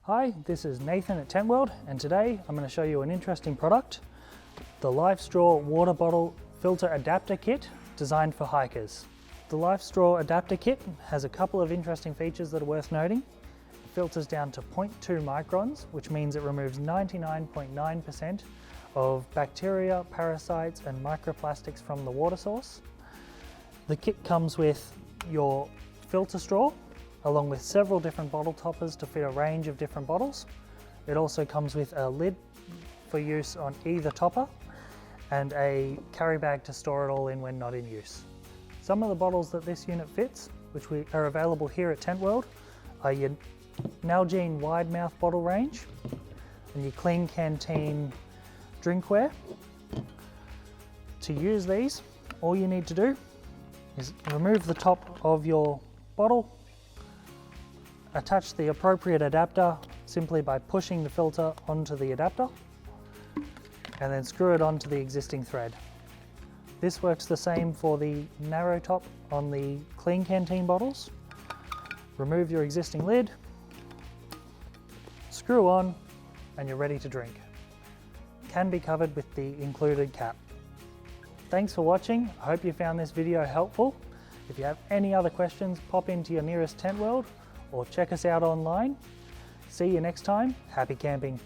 Hi, this is Nathan at Tentworld, and today I'm going to show you an interesting product, the LifeStraw Water Bottle Filter Adapter Kit designed for hikers. The LifeStraw Adapter Kit has a couple of interesting features that are worth noting. It filters down to 0.2 microns, which means it removes 99.9% of bacteria, parasites and microplastics from the water source. The kit comes with your filter straw, along with several different bottle toppers to fit a range of different bottles. It also comes with a lid for use on either topper and a carry bag to store it all in when not in use. Some of the bottles that this unit fits, which are available here at Tentworld, are your Nalgene wide mouth bottle range and your Clean Canteen drinkware. To use these, all you need to do is remove the top of your bottle, attach the appropriate adapter simply by pushing the filter onto the adapter, and then screw it onto the existing thread. This works the same for the narrow top on the Clean Canteen bottles. Remove your existing lid, screw on, and you're ready to drink. Can be covered with the included cap. Thanks for watching. I hope you found this video helpful. If you have any other questions, pop into your nearest Tentworld or check us out online. See you next time. Happy camping.